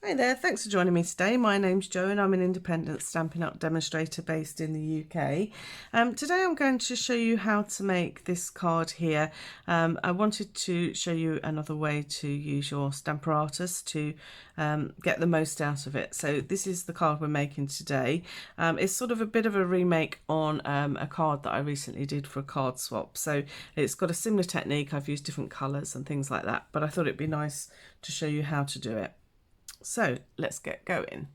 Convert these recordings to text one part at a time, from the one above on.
Hi there, thanks for joining me today. My name's Jo and I'm an independent Stampin' Up demonstrator based in the UK. Today I'm going to show you how to make this card here. I wanted to show you another way to use your Stamparatus to get the most out of it. So this is the card we're making today. It's sort of a bit of a remake on a card that I recently did for a card swap. So it's got a similar technique. I've used different colours and things like that, but I thought it'd be nice to show you how to do it. So let's get going.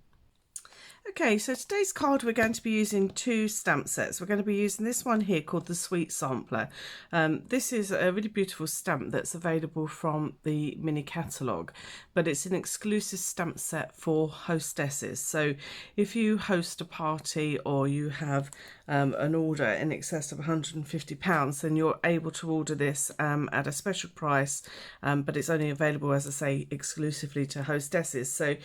Okay, so today's card we're going to be using two stamp sets. We're going to be using this one here called the Sweet Sampler. This is a really beautiful stamp that's available from the mini catalogue, but it's an exclusive stamp set for hostesses. So if you host a party or you have an order in excess of £150, then you're able to order this at a special price, but it's only available, as I say, exclusively to hostesses. So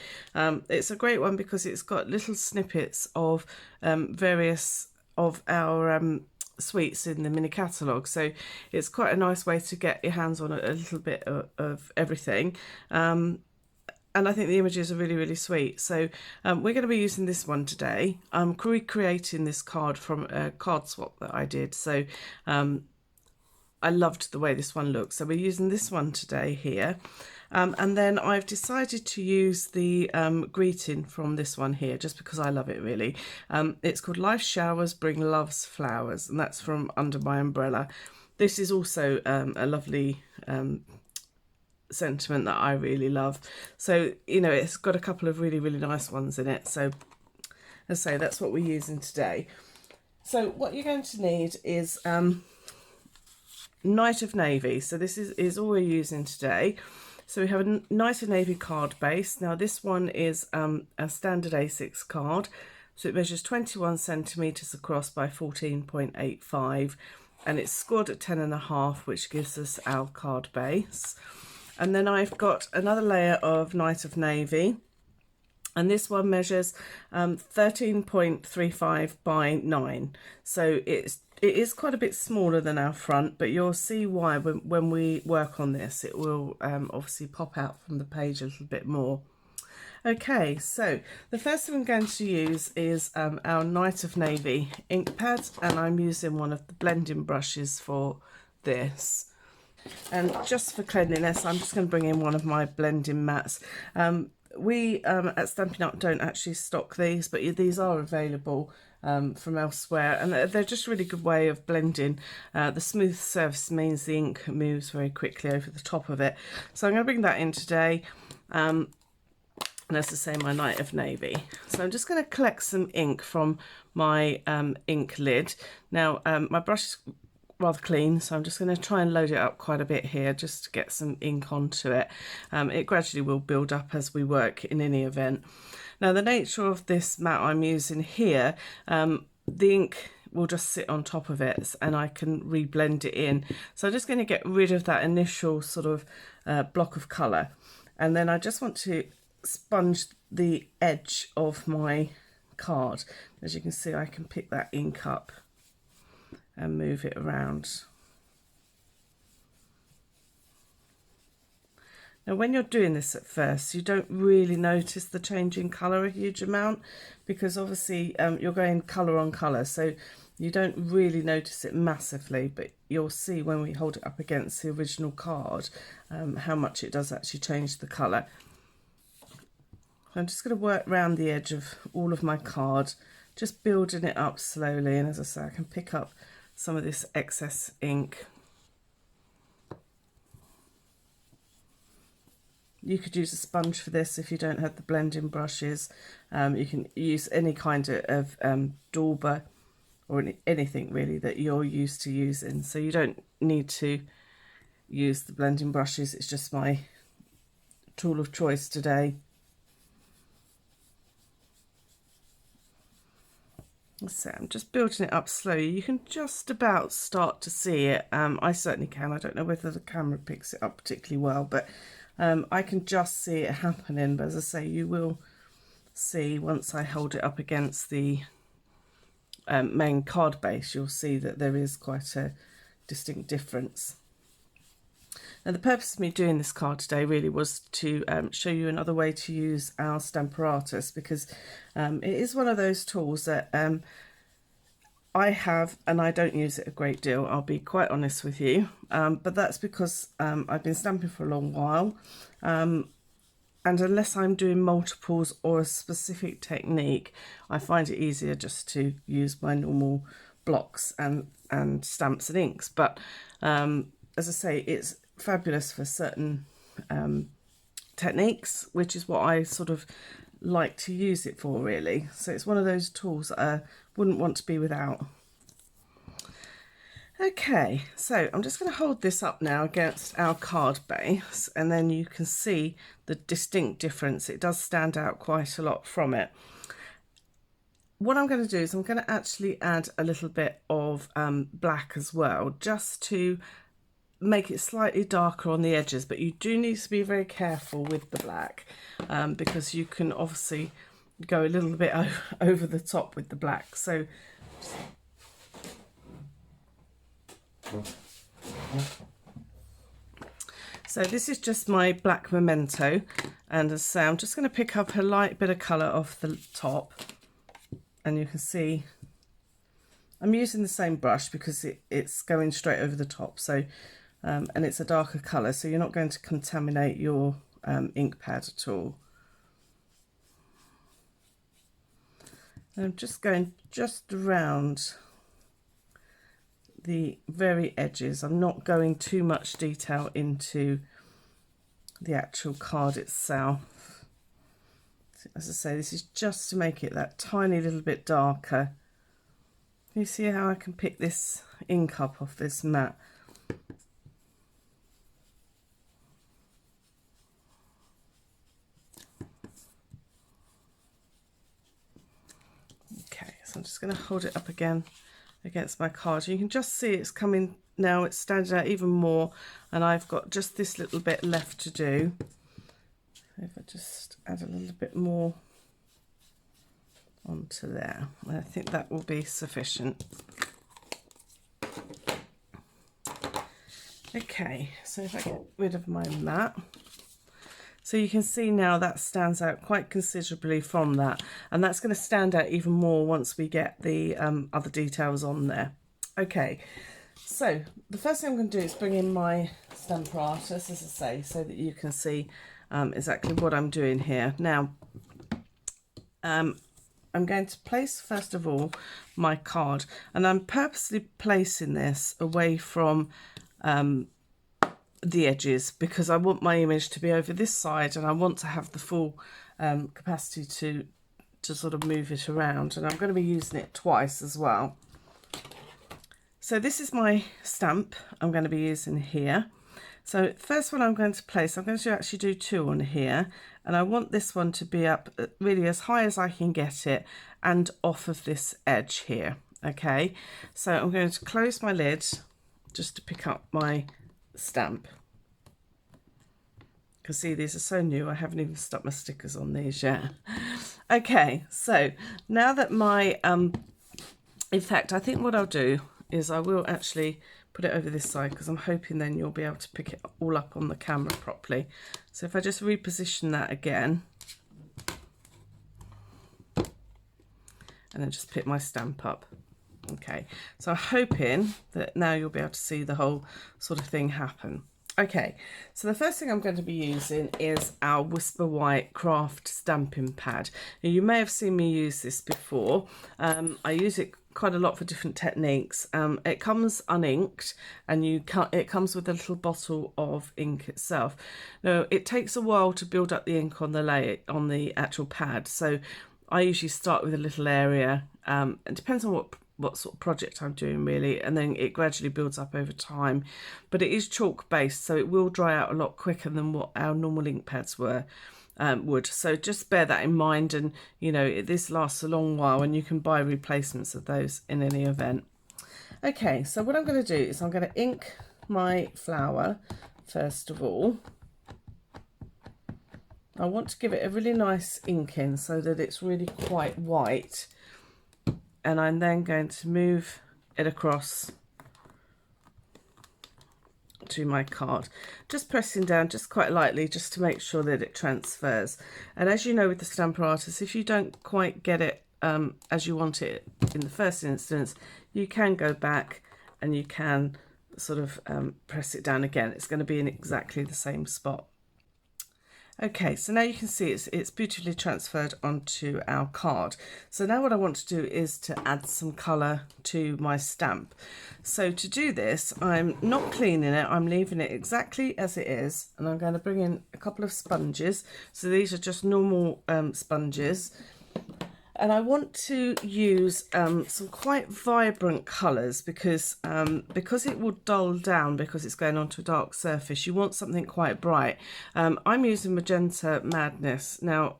it's a great one because it's got little snippets of various of our sweets in the mini catalogue, so it's quite a nice way to get your hands on a little bit of everything. And I think the images are really sweet. So we're going to be using this one today. I'm recreating this card from a card swap that I did, so I loved the way this one looks, so we're using this one today here. And then I've decided to use the greeting from this one here just because I love it really. It's called Life Showers Bring Love's Flowers, and that's from Under My Umbrella. This is also a lovely sentiment that I really love. So, you know, it's got a couple of really nice ones in it. So, as I say, that's what we're using today. So what you're going to need is Night of Navy. So this is all we're using today. So we have a Night of Navy card base. Now this one is a standard A6 card. So it measures 21 centimetres across by 14.85, and it's scored at 10.5, which gives us our card base. And then I've got another layer of Night of Navy, and this one measures 13.35 by 9. So it is quite a bit smaller than our front, but you'll see why when we work on this. It will obviously pop out from the page a little bit more. Okay, so the first thing I'm going to use is our Night of Navy ink pad, and I'm using one of the blending brushes for this. And just for cleanliness, I'm just going to bring in one of my blending mats. We at Stampin' Up don't actually stock these, but these are available from elsewhere, and they're just a really good way of blending. The smooth surface means the ink moves very quickly over the top of it. So I'm going to bring that in today, and as I say, my Night of Navy. So I'm just going to collect some ink from my ink lid. Now my brush is rather clean, so I'm just going to try and load it up quite a bit here just to get some ink onto it. It gradually will build up as we work in any event. Now the nature of this mat I'm using here, the ink will just sit on top of it and I can reblend it in. So I'm just going to get rid of that initial sort of block of colour, and then I just want to sponge the edge of my card. As you can see, I can pick that ink up and move it around. Now when you're doing this at first, you don't really notice the change in colour a huge amount, because obviously you're going colour on colour, so you don't really notice it massively, but you'll see when we hold it up against the original card how much it does actually change the colour. I'm just going to work around the edge of all of my card, just building it up slowly, and as I say, I can pick up some of this excess ink. You could use a sponge for this if you don't have the blending brushes. You can use any kind of dauber or anything really that you're used to using, so you don't need to use the blending brushes. It's just my tool of choice today. So I'm just building it up slowly. You can just about start to see it. I certainly can. I don't know whether the camera picks it up particularly well, but I can just see it happening. But as I say, you will see once I hold it up against the main card base, you'll see that there is quite a distinct difference. Now the purpose of me doing this card today really was to show you another way to use our Stamparatus, because it is one of those tools that I have, and I don't use it a great deal, I'll be quite honest with you, but that's because I've been stamping for a long while, and unless I'm doing multiples or a specific technique, I find it easier just to use my normal blocks and stamps and inks. But as I say, it's fabulous for certain techniques, which is what I sort of like to use it for, really. So it's one of those tools that I wouldn't want to be without. Okay, so I'm just going to hold this up now against our card base, and then you can see the distinct difference. It does stand out quite a lot from it. What I'm going to do is I'm going to actually add a little bit of black as well, just to make it slightly darker on the edges, but you do need to be very careful with the black, because you can obviously go a little bit over the top with the black. So this is just my black memento, and as I say, I'm just going to pick up a light bit of colour off the top, and you can see I'm using the same brush because it's going straight over the top. So and it's a darker colour, so you're not going to contaminate your ink pad at all. And I'm just going just around the very edges. I'm not going too much detail into the actual card itself. As I say, this is just to make it that tiny little bit darker. You see how I can pick this ink up off this mat? Okay, so I'm just going to hold it up again against my card. You can just see it's coming now, it's standing out even more, and I've got just this little bit left to do. If I just add a little bit more onto there, I think that will be sufficient. Okay, so if I get rid of my mat, so you can see now that stands out quite considerably from that, and that's going to stand out even more once we get the other details on there. Okay, so the first thing I'm going to do is bring in my Stamparatus, as I say, so that you can see exactly what I'm doing here. Now, I'm going to place, first of all, my card, and I'm purposely placing this away from the edges, because I want my image to be over this side, and I want to have the full capacity to sort of move it around, and I'm going to be using it twice as well. So this is my stamp I'm going to be using here. So first one I'm going to place, I'm going to actually do two on here, and I want this one to be up really as high as I can get it and off of this edge here. Okay, so I'm going to close my lid just to pick up my stamp. You can see these are so new, I haven't even stuck my stickers on these yet. Okay, so now that my in fact, I think what I'll do is I will actually put it over this side, because I'm hoping then you'll be able to pick it all up on the camera properly. So if I just reposition that again, and then just pick my stamp up. Okay, so I'm hoping that now you'll be able to see the whole sort of thing happen. Okay, so the first thing I'm going to be using is our Whisper White Craft stamping pad. Now, you may have seen me use this before. I use it quite a lot for different techniques. It comes uninked, and it comes with a little bottle of ink itself. Now, it takes a while to build up the ink on the actual pad, so I usually start with a little area. It depends on what sort of project I'm doing, really, and then it gradually builds up over time. But it is chalk based, so it will dry out a lot quicker than what our normal ink pads would. So just bear that in mind, and you know, this lasts a long while, and you can buy replacements of those in any event. Okay, so what I'm going to do is I'm going to ink my flower first of all. I want to give it a really nice inking so that it's really quite white, and I'm then going to move it across to my card. Just pressing down just quite lightly just to make sure that it transfers. And as you know with the Stamparatus, if you don't quite get it as you want it in the first instance, you can go back and you can sort of press it down again. It's going to be in exactly the same spot. Okay, so now you can see it's beautifully transferred onto our card. So now what I want to do is to add some colour to my stamp. So to do this, I'm not cleaning it, I'm leaving it exactly as it is, and I'm going to bring in a couple of sponges. So these are just normal sponges. And I want to use some quite vibrant colours because it will dull down because it's going onto a dark surface. You want something quite bright. I'm using Magenta Madness. Now,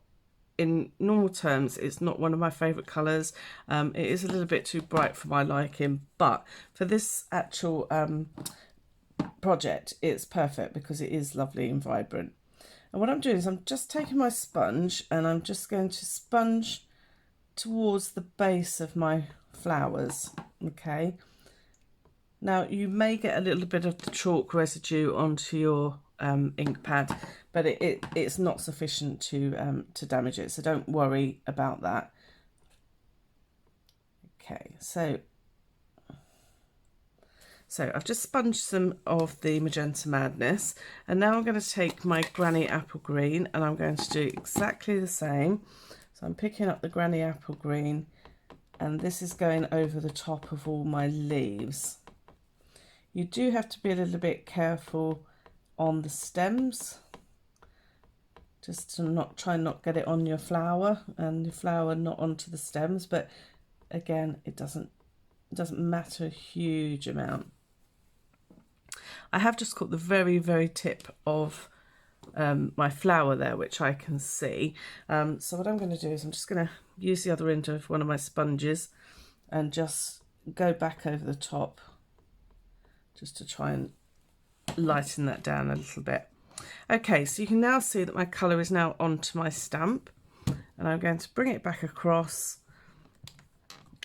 in normal terms, it's not one of my favourite colours. It is a little bit too bright for my liking, but for this actual project, it's perfect because it is lovely and vibrant. And what I'm doing is I'm just taking my sponge and I'm just going to sponge towards the base of my flowers. Okay, now you may get a little bit of the chalk residue onto your ink pad, but it's not sufficient to damage it, so don't worry about that. Okay, so I've just sponged some of the Magenta Madness, and now I'm going to take my Granny Apple Green and I'm going to do exactly the same. So I'm picking up the Granny Apple Green, and this is going over the top of all my leaves. You do have to be a little bit careful on the stems, just to try and not get it on your flower, and your flower not onto the stems, but again, it doesn't matter a huge amount. I have just caught the very, very tip of my flower there, which I can see. So what I'm going to do is I'm just going to use the other end of one of my sponges and just go back over the top just to try and lighten that down a little bit. Okay, so you can now see that my colour is now onto my stamp, and I'm going to bring it back across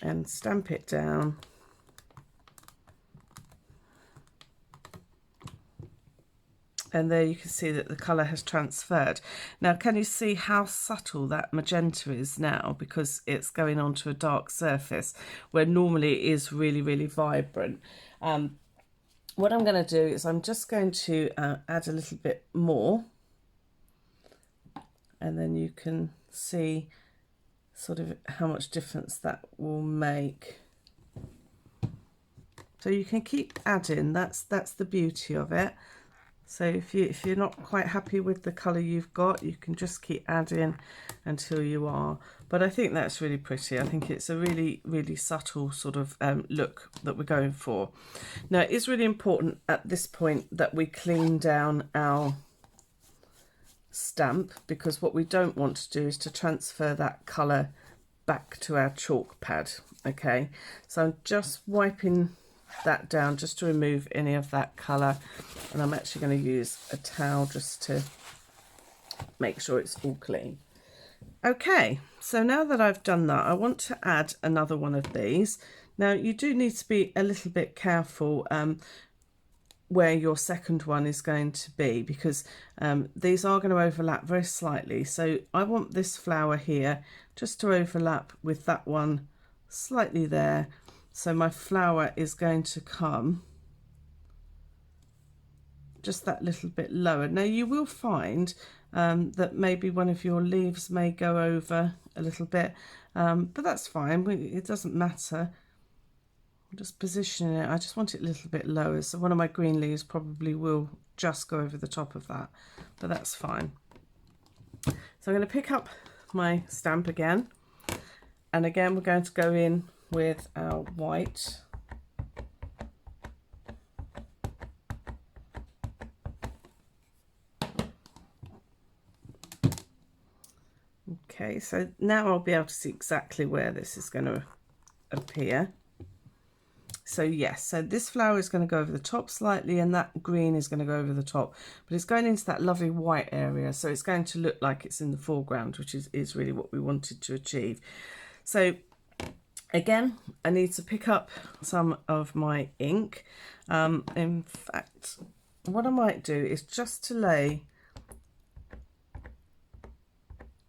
and stamp it down. And there you can see that the colour has transferred. Now, can you see how subtle that magenta is now, because it's going onto a dark surface where normally it is really, really vibrant. What I'm going to do is I'm just going to add a little bit more, and then you can see sort of how much difference that will make. So you can keep adding, that's the beauty of it. So if you're not quite happy with the colour you've got, you can just keep adding until you are. But I think that's really pretty. I think it's a really, really subtle sort of look that we're going for. Now, it is really important at this point that we clean down our stamp, because what we don't want to do is to transfer that colour back to our chalk pad. Okay, so I'm just wiping that down just to remove any of that colour, and I'm actually going to use a towel just to make sure it's all clean. Okay, so now that I've done that, I want to add another one of these. Now, you do need to be a little bit careful where your second one is going to be, because these are going to overlap very slightly. So I want this flower here just to overlap with that one slightly there. So my flower is going to come just that little bit lower. Now you will find that maybe one of your leaves may go over a little bit, but that's fine. It doesn't matter. I'm just positioning it. I just want it a little bit lower. So one of my green leaves probably will just go over the top of that, but that's fine. So I'm going to pick up my stamp again, and again we're going to go in with our white. Okay, so now I'll be able to see exactly where this is going to appear. So yes, so this flower is going to go over the top slightly, and that green is going to go over the top, but it's going into that lovely white area, so it's going to look like it's in the foreground, which is really what we wanted to achieve. So again, I need to pick up some of my ink. In fact, what I might do is just to lay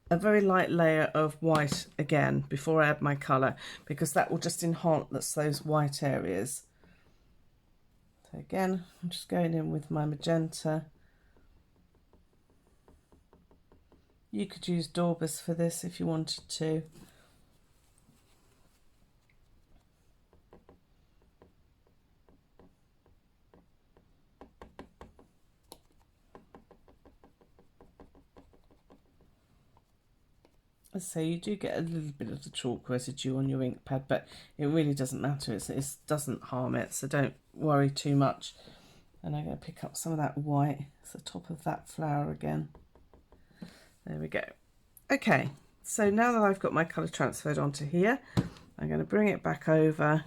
a very light layer of white again before I add my colour, because that will just enhance those white areas. So again, I'm just going in with my magenta. You could use Daubers for this if you wanted to. So you do get a little bit of the chalk residue on your ink pad, but it really doesn't matter. It doesn't harm it, so don't worry too much. And I'm going to pick up some of that white. It's the top of that flower again. There we go. Okay, so now that I've got my colour transferred onto here, I'm going to bring it back over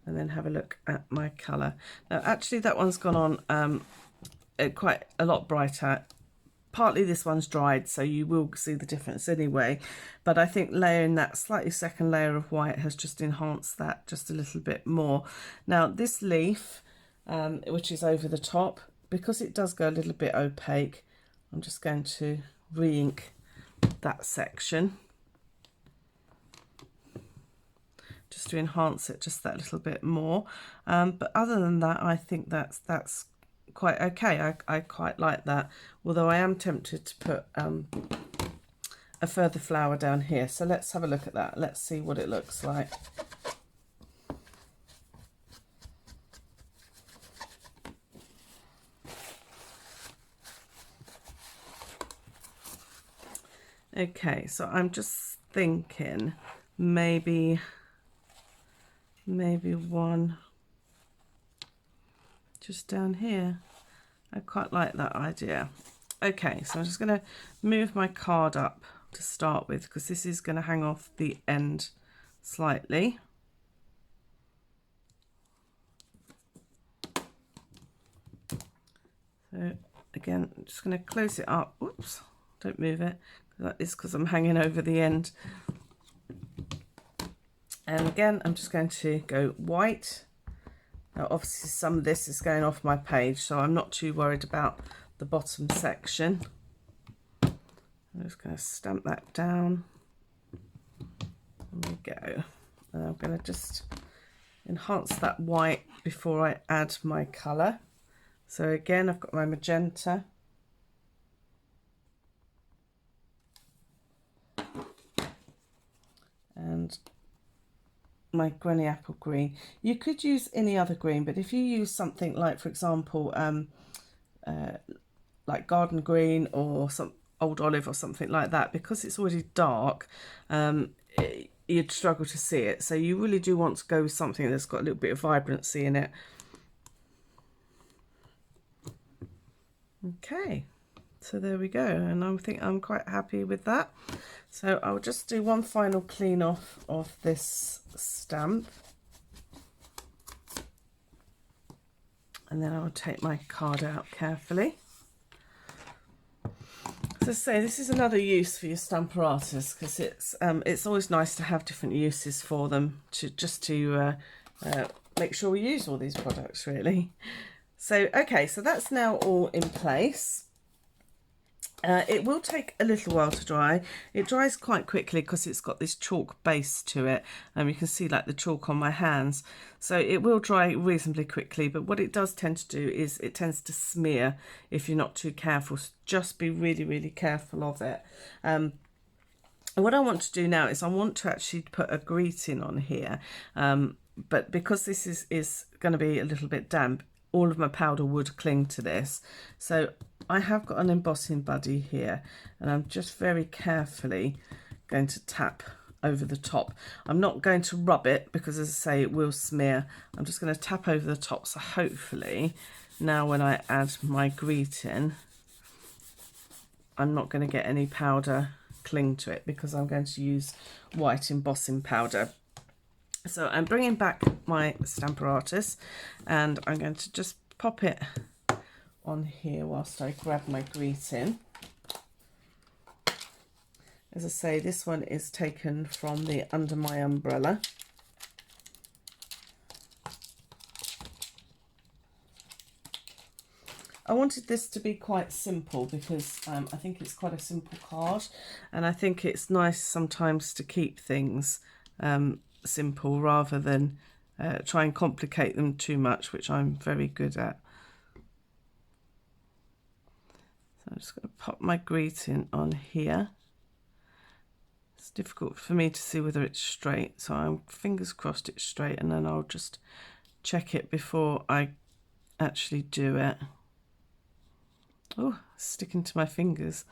and then have a look at my colour. Now actually that one's gone on quite a lot brighter. Partly this one's dried, so you will see the difference anyway, but I think layering that slightly second layer of white has just enhanced that just a little bit more. Now this leaf, which is over the top, because it does go a little bit opaque, I'm just going to re-ink that section just to enhance it just that little bit more. But other than that, I think that's quite okay. I quite like that, although I am tempted to put a further flower down here. So let's have a look at that. Let's see what it looks like. Okay, so I'm just thinking maybe one just down here. I quite like that idea. Okay, so I'm just going to move my card up to start with, because this is going to hang off the end slightly. So again, I'm just going to close it up. Oops, don't move it. That is because I'm hanging over the end. And again, I'm just going to go white. Now obviously some of this is going off my page, so I'm not too worried about the bottom section. I'm just going to stamp that down. There we go. And I'm going to just enhance that white before I add my colour. So again, I've got my magenta. And my granny apple green. You could use any other green, but if you use something like, for example, like garden green or some old olive or something like that, because it's already dark, you'd struggle to see it. So you really do want to go with something that's got a little bit of vibrancy in it. Okay, so there we go, and I think I'm quite happy with that. So I'll just do one final clean off of this stamp, and then I will take my card out carefully. As I say, this is another use for your Stamparatus, because it's always nice to have different uses for them, to make sure we use all these products really. So okay, so that's now all in place. It will take a little while to dry. It dries quite quickly because it's got this chalk base to it. You can see like the chalk on my hands. So it will dry reasonably quickly, but what it does tend to do is it tends to smear if you're not too careful. So just be really, really careful of it. And what I want to do now is I want to actually put a greeting on here. But because this is going to be a little bit damp, all of my powder would cling to this. So I have got an embossing buddy here, and I'm just very carefully going to tap over the top. I'm not going to rub it because, as I say, it will smear. I'm just going to tap over the top, so hopefully now when I add my greeting, I'm not going to get any powder cling to it because I'm going to use white embossing powder. So I'm bringing back my Stamparatus, and I'm going to just pop it on here whilst I grab my greeting. As I say, this one is taken from the Under My Umbrella. I wanted this to be quite simple because I think it's quite a simple card, and I think it's nice sometimes to keep things simple rather than try and complicate them too much, which I'm very good at. So I'm just going to pop my greeting on here. It's difficult for me to see whether it's straight, so I'm fingers crossed it's straight, and then I'll just check it before I actually do it. Oh, sticking to my fingers.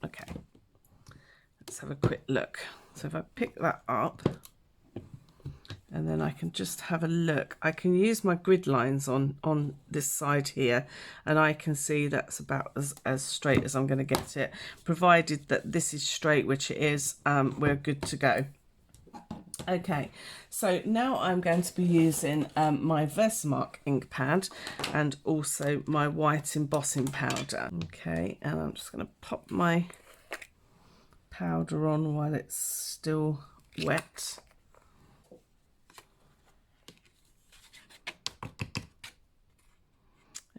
Okay, let's have a quick look. So if I pick that up, and then I can just have a look. I can use my grid lines on this side here, and I can see that's about as straight as I'm going to get it. Provided that this is straight, which it is, we're good to go. Okay, so now I'm going to be using my Versamark ink pad and also my white embossing powder. Okay, and I'm just going to pop my powder on while it's still wet.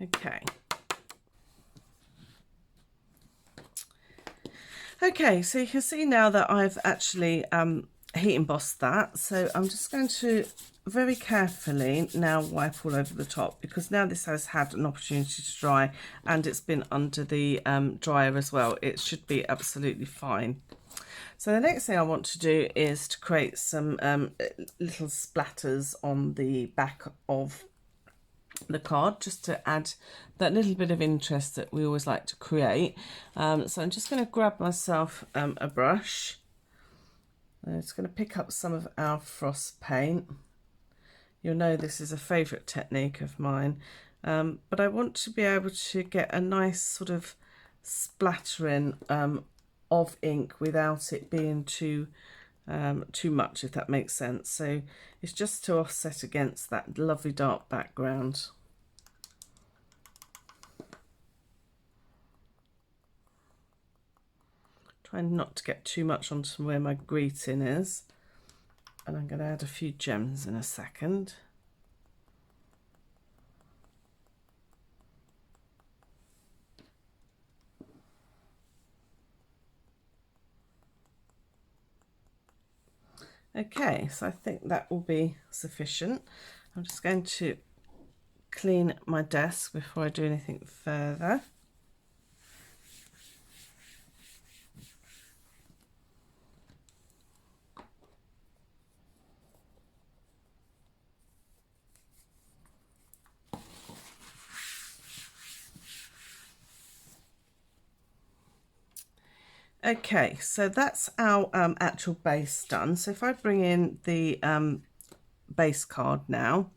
Okay. Okay, so you can see now that I've actually heat embossed that. So I'm just going to very carefully now wipe all over the top, because now this has had an opportunity to dry and it's been under the dryer as well. It should be absolutely fine. So the next thing I want to do is to create some little splatters on the back of the card, just to add that little bit of interest that we always like to create. So I'm just going to grab myself a brush. It's going to pick up some of our frost paint. You'll know this is a favourite technique of mine, but I want to be able to get a nice sort of splattering of ink without it being too much, if that makes sense. So it's just to offset against that lovely dark background. Trying not to get too much onto where my greeting is, and I'm going to add a few gems in a second. Okay, so I think that will be sufficient. I'm just going to clean my desk before I do anything further. Okay, so that's our actual base done. So if I bring in the base card now,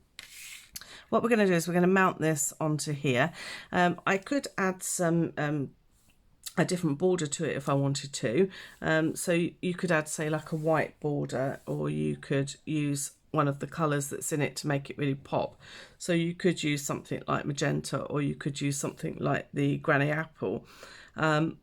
what we're going to do is we're going to mount this onto here. I could add some a different border to it if I wanted to. So you could add, say, like a white border, or you could use one of the colours that's in it to make it really pop. So you could use something like magenta, or you could use something like the granny apple.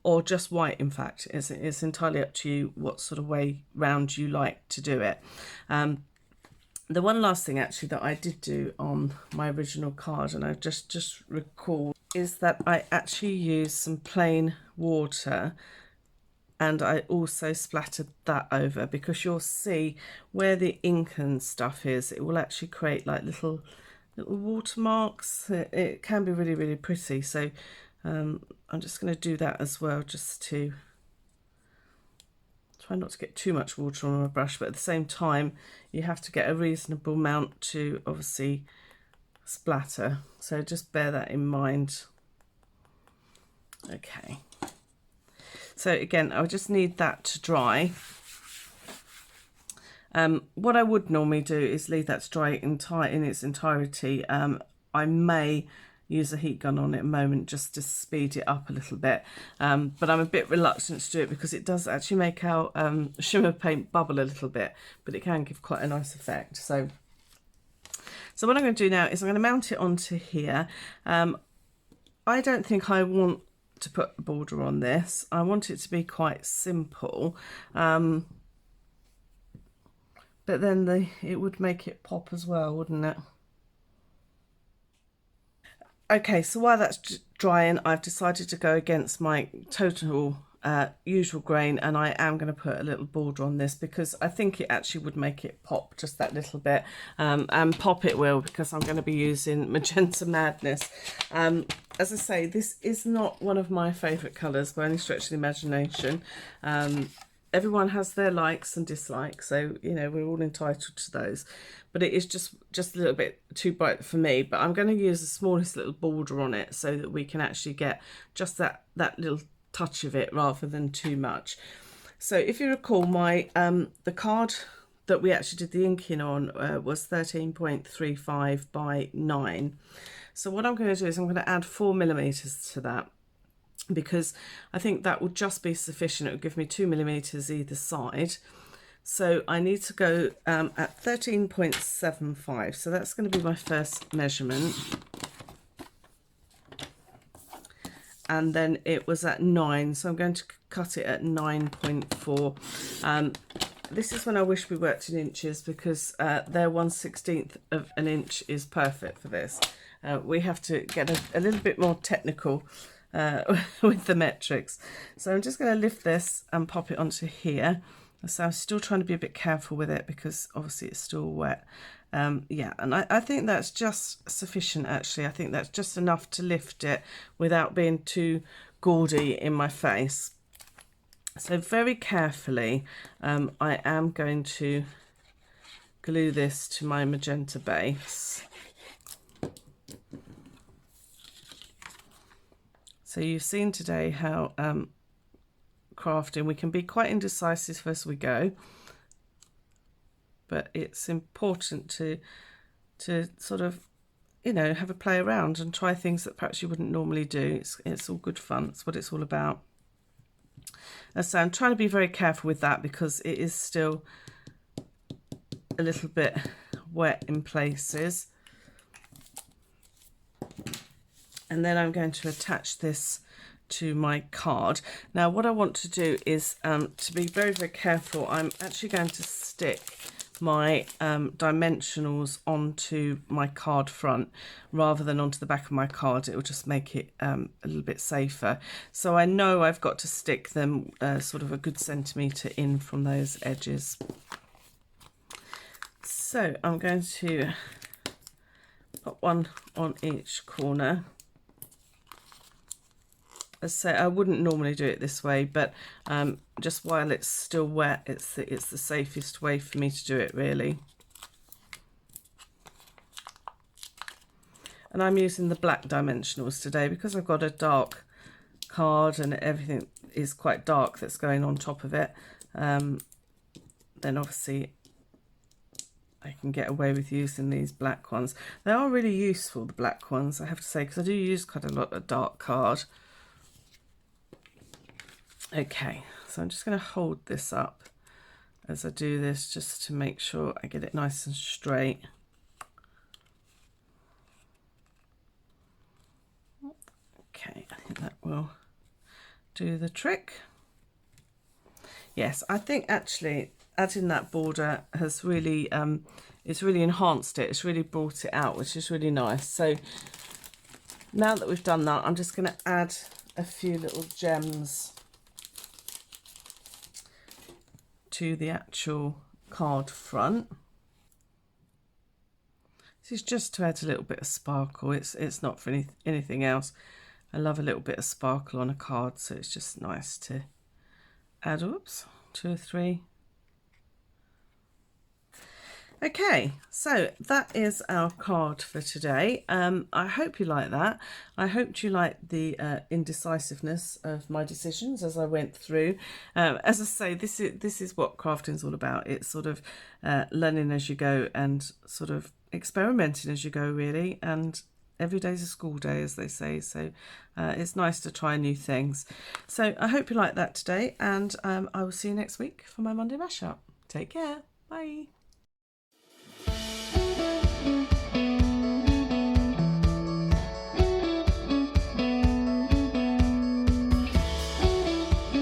Or just white. In fact, it's entirely up to you what sort of way round you like to do it. The one last thing actually that I did do on my original card, and I just recalled, is that I actually used some plain water, and I also splattered that over, because you'll see where the ink and stuff is, it will actually create like little watermarks. It can be really, really pretty. So I'm just going to do that as well, just to try not to get too much water on my brush, but at the same time you have to get a reasonable amount to obviously splatter, so just bear that in mind. Okay, so again, I just need that to dry. What I would normally do is leave that to dry in its entirety. I may use a heat gun on it a moment just to speed it up a little bit, but I'm a bit reluctant to do it because it does actually make our shimmer paint bubble a little bit, but it can give quite a nice effect. So what I'm going to do now is I'm going to mount it onto here. I don't think I want to put a border on this. I want it to be quite simple, but then it would make it pop as well, wouldn't it? Okay, so while that's drying, I've decided to go against my total usual grain, and I am going to put a little border on this because I think it actually would make it pop just that little bit, and pop it will, because I'm going to be using Magenta Madness. As I say, this is not one of my favourite colours by any stretch of the imagination. Everyone has their likes and dislikes, so you know, we're all entitled to those, but it is just a little bit too bright for me. But I'm going to use the smallest little border on it so that we can actually get just that little touch of it rather than too much. So if you recall, my the card that we actually did the inking on was 13.35 by 9. So what I'm going to do is I'm going to add 4mm to that, because I think that will just be sufficient. It will give me 2mm either side. So I need to go at 13.75. So that's going to be my first measurement. And then it was at 9, so I'm going to cut it at 9.4. This is when I wish we worked in inches, because their 1/16 of an inch is perfect for this. We have to get a little bit more technical with the metrics. So I'm just going to lift this and pop it onto here. So I'm still trying to be a bit careful with it because obviously it's still wet. Yeah, and I think that's just sufficient actually. I think that's just enough to lift it without being too gaudy in my face. So very carefully, I am going to glue this to my magenta base. So you've seen today how crafting, we can be quite indecisive as we go, but it's important to sort of, you know, have a play around and try things that perhaps you wouldn't normally do. It's all good fun. It's what it's all about. So I'm trying to be very careful with that because it is still a little bit wet in places. And then I'm going to attach this to my card. Now what I want to do is to be very, very careful. I'm actually going to stick my dimensionals onto my card front rather than onto the back of my card. It will just make it a little bit safer. So I know I've got to stick them sort of a good centimetre in from those edges. So I'm going to put one on each corner. As I say, I wouldn't normally do it this way, but just while it's still wet, it's the safest way for me to do it, really. And I'm using the black dimensionals today because I've got a dark card and everything is quite dark that's going on top of it. Then obviously I can get away with using these black ones. They are really useful, the black ones, I have to say, because I do use quite a lot of dark card. Okay, so I'm just going to hold this up as I do this just to make sure I get it nice and straight. Okay, I think that will do the trick. Yes, I think actually adding that border has really, it's really enhanced it. It's really brought it out, which is really nice. So now that we've done that, I'm just going to add a few little gems to the actual card front. This is just to add a little bit of sparkle. It's not for anything else. I love a little bit of sparkle on a card, so it's just nice to add. Oops, 2 or 3. Okay, so that is our card for today. I hope you like that. I hope you liked the indecisiveness of my decisions as I went through. As I say, this is what crafting is all about. It's sort of learning as you go and sort of experimenting as you go, really. And every day's a school day, as they say. So it's nice to try new things. So I hope you liked that today, and I will see you next week for my Monday mashup. Take care. Bye.